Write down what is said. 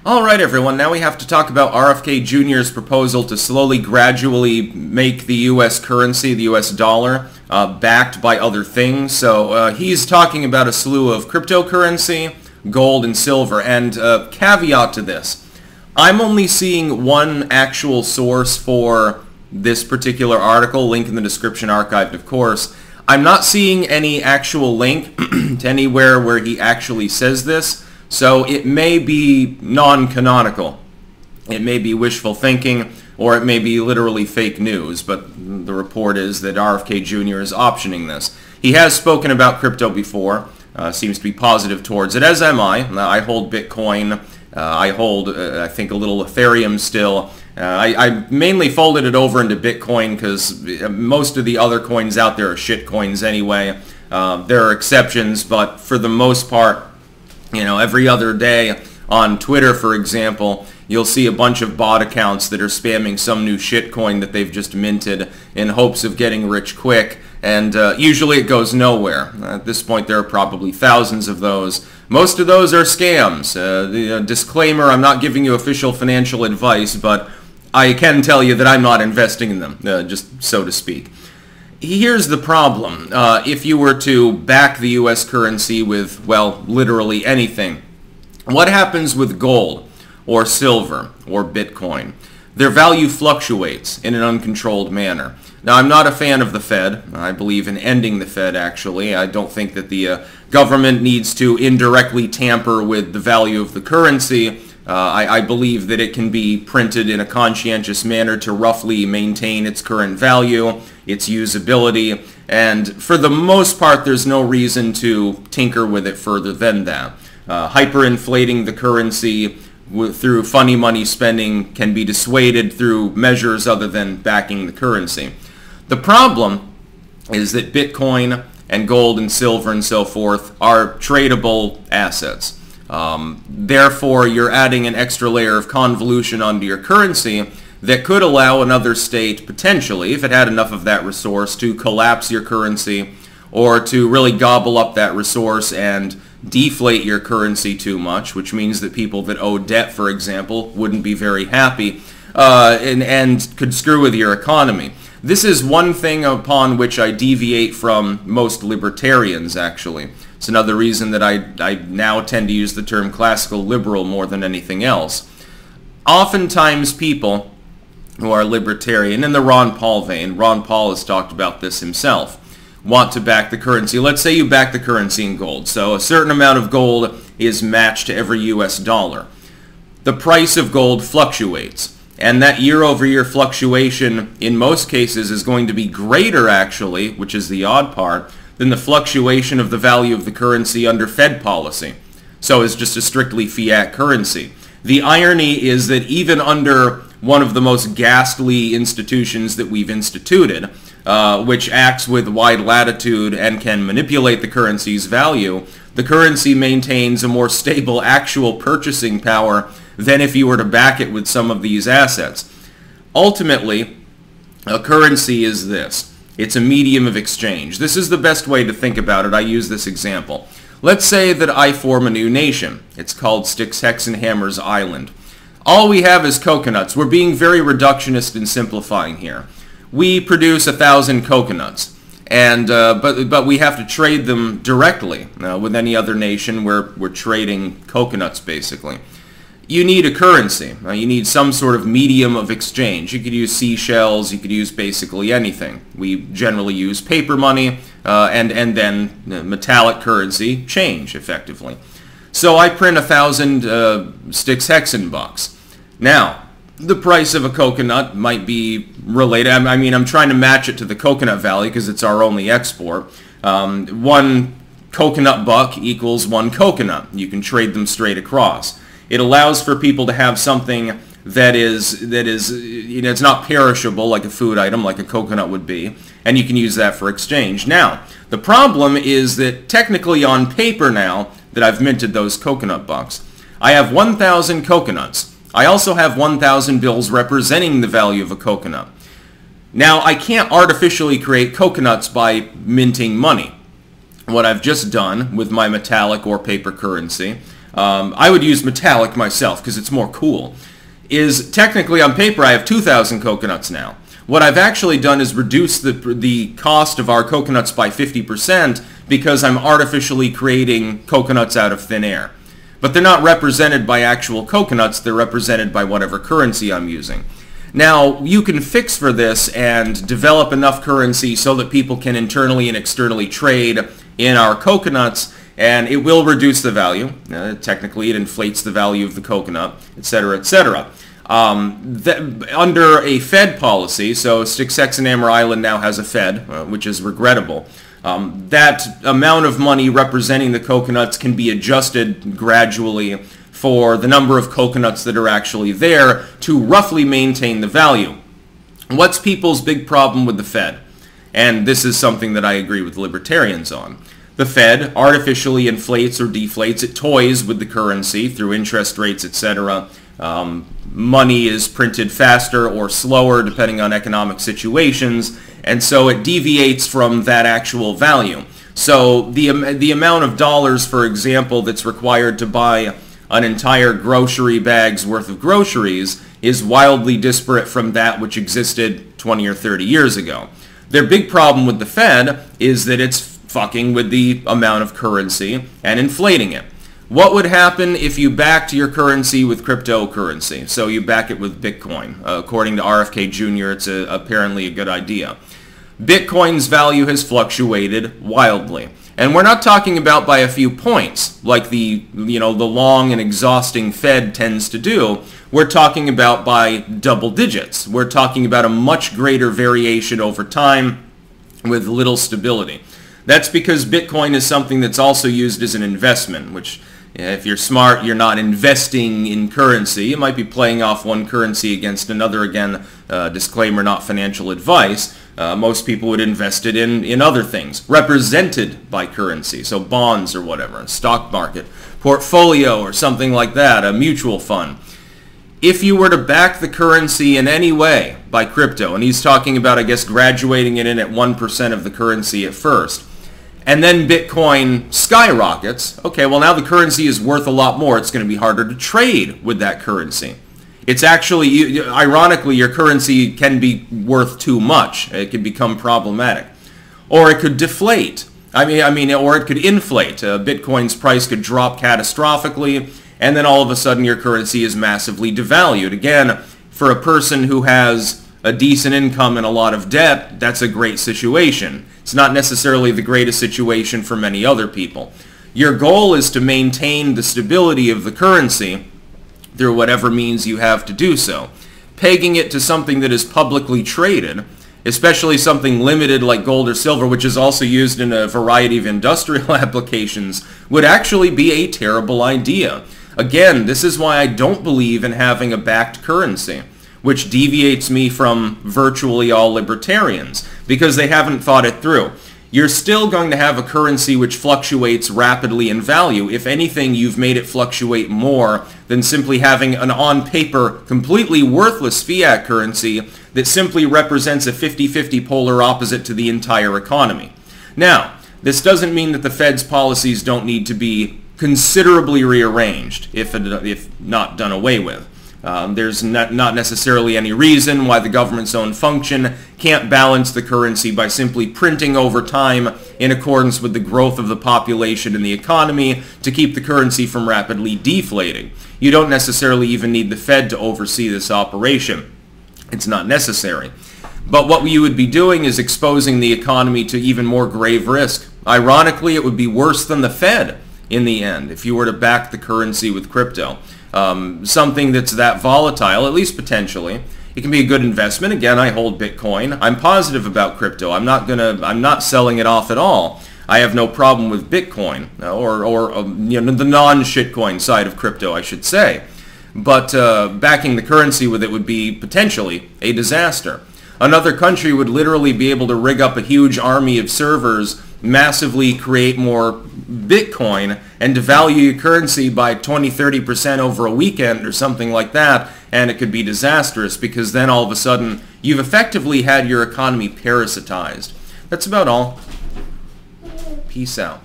Alright everyone, now we have to talk about RFK Jr.'s proposal to slowly, gradually make the U.S. currency, the U.S. dollar, backed by other things. So he's talking about a slew of cryptocurrency, gold, and silver. And caveat to this, I'm only seeing one actual source for this particular article, link in the description, archived of course. I'm not seeing any actual link to anywhere where he actually says this. So it may be non-canonical, it may be wishful thinking, or it may be literally fake news, but the report is that RFK Jr. is optioning this. He has spoken about crypto before, seems to be positive towards it, as am I. I hold Bitcoin, I hold, I think, a little Ethereum still. I mainly folded it over into Bitcoin because most of the other coins out there are shit coins anyway. There are exceptions, but for the most part, you know, every other day on Twitter, for example, you'll see a bunch of bot accounts that are spamming some new shitcoin that they've just minted in hopes of getting rich quick, and usually it goes nowhere. At this point, there are probably thousands of those. Most of those are scams. Disclaimer, I'm not giving you official financial advice, but I can tell you that I'm not investing in them, just so to speak. Here's the problem. If you were to back the U.S. currency with, well, literally anything, what happens with gold or silver or Bitcoin? Their value fluctuates in an uncontrolled manner. Now, I'm not a fan of the Fed. I believe in ending the Fed, actually. I don't think that the government needs to indirectly tamper with the value of the currency. I believe that it can be printed in a conscientious manner to roughly maintain its current value, its usability, and for the most part there's no reason to tinker with it further than that. Hyperinflating the currency through funny money spending can be dissuaded through measures other than backing the currency. The problem is that Bitcoin and gold and silver and so forth are tradable assets. Therefore, you're adding an extra layer of convolution onto your currency that could allow another state, potentially, if it had enough of that resource, to collapse your currency or to really gobble up that resource and deflate your currency too much, which means that people that owe debt, for example, wouldn't be very happy and could screw with your economy. This is one thing upon which I deviate from most libertarians, actually. It's another reason that I now tend to use the term classical liberal more than anything else. Oftentimes people who are libertarian, in the Ron Paul vein, Ron Paul has talked about this himself, want to back the currency. Let's say you back the currency in gold. So a certain amount of gold is matched to every US dollar. The price of gold fluctuates. And that year-over-year fluctuation, in most cases, is going to be greater, actually, which is the odd part, than the fluctuation of the value of the currency under Fed policy. So it's just a strictly fiat currency. The irony is that even under one of the most ghastly institutions that we've instituted, which acts with wide latitude and can manipulate the currency's value, the currency maintains a more stable actual purchasing power than if you were to back it with some of these assets. Ultimately, a currency is this. It's a medium of exchange. This is the best way to think about it. I use this example. Let's say that I form a new nation. It's called Sticks, Hex, and Hammers Island. All we have is coconuts. We're being very reductionist and simplifying here. We produce 1,000 coconuts, and but we have to trade them directly with any other nation. We're trading coconuts, basically. You need a currency. You need some sort of medium of exchange. You could use seashells. You could use basically anything. We generally use paper money and then metallic currency, change, effectively. So I print 1,000 Sticks Hexen bucks. Now, the price of a coconut might be related. I mean, I'm trying to match it to the Coconut Valley because it's our only export. One coconut buck equals one coconut. You can trade them straight across. It allows for people to have something that is, you know, it's not perishable like a food item, like a coconut would be, and you can use that for exchange. Now, the problem is that technically on paper now that I've minted those coconut bucks, I have 1,000 coconuts. I also have 1,000 bills representing the value of a coconut. Now, I can't artificially create coconuts by minting money. What I've just done with my metallic or paper currency, I would use metallic myself because it's more cool, is technically on paper I have 2,000 coconuts now. What I've actually done is reduce the cost of our coconuts by 50% because I'm artificially creating coconuts out of thin air. But they're not represented by actual coconuts, they're represented by whatever currency I'm using. Now, you can fix for this and develop enough currency so that people can internally and externally trade in our coconuts, and it will reduce the value. Technically, it inflates the value of the coconut, etc., etc. Under a Fed policy, so Sixexenamur Island now has a Fed, which is regrettable. That amount of money representing the coconuts can be adjusted gradually for the number of coconuts that are actually there to roughly maintain the value. What's people's big problem with the Fed? And this is something that I agree with libertarians on. The Fed artificially inflates or deflates. It toys with the currency through interest rates, etc. Money is printed faster or slower depending on economic situations, and so it deviates from that actual value. So the amount of dollars, for example, that's required to buy an entire grocery bag's worth of groceries is wildly disparate from that which existed 20 or 30 years ago. Their big problem with the Fed is that it's fucking with the amount of currency and inflating it. What would happen if you backed your currency with cryptocurrency? So you back it with Bitcoin. According to RFK Jr., it's apparently a good idea. Bitcoin's value has fluctuated wildly. And we're not talking about by a few points, like the long and exhausting Fed tends to do. We're talking about by double digits. We're talking about a much greater variation over time with little stability. That's because Bitcoin is something that's also used as an investment, which if you're smart, you're not investing in currency. You might be playing off one currency against another. Again, disclaimer, not financial advice. Most people would invest it in other things, represented by currency, so bonds or whatever, a stock market, portfolio or something like that, a mutual fund. If you were to back the currency in any way by crypto, and he's talking about, I guess, graduating it in at 1% of the currency at first, and then Bitcoin skyrockets, okay, well now the currency is worth a lot more. It's going to be harder to trade with that currency. It's actually, ironically, your currency can be worth too much. It could become problematic. Or it could deflate. Or it could inflate. Bitcoin's price could drop catastrophically, and then all of a sudden your currency is massively devalued. Again, for a person who has a decent income and a lot of debt, that's a great situation. It's not necessarily the greatest situation for many other people. Your goal is to maintain the stability of the currency through whatever means you have to do so. Pegging it to something that is publicly traded, especially something limited like gold or silver, which is also used in a variety of industrial applications, would actually be a terrible idea. Again, this is why I don't believe in having a backed currency, which deviates me from virtually all libertarians, because they haven't thought it through. You're still going to have a currency which fluctuates rapidly in value. If anything, you've made it fluctuate more than simply having an on-paper, completely worthless fiat currency that simply represents a 50-50 polar opposite to the entire economy. Now, this doesn't mean that the Fed's policies don't need to be considerably rearranged, if not done away with. There's not necessarily any reason why the government's own function can't balance the currency by simply printing over time in accordance with the growth of the population and the economy to keep the currency from rapidly deflating. You don't necessarily even need the Fed to oversee this operation. It's not necessary. But what you would be doing is exposing the economy to even more grave risk. Ironically, it would be worse than the Fed in the end if you were to back the currency with crypto. Something that's that volatile, at least potentially. It can be a good investment. Again, I hold Bitcoin. I'm positive about crypto. I'm not selling it off at all. I have no problem with Bitcoin or the non-shitcoin side of crypto, I should say. But backing the currency with it would be potentially a disaster. Another country would literally be able to rig up a huge army of servers, massively create more Bitcoin, and devalue your currency by 20-30% over a weekend or something like that, and it could be disastrous because then all of a sudden you've effectively had your economy parasitized. That's about all. Peace out.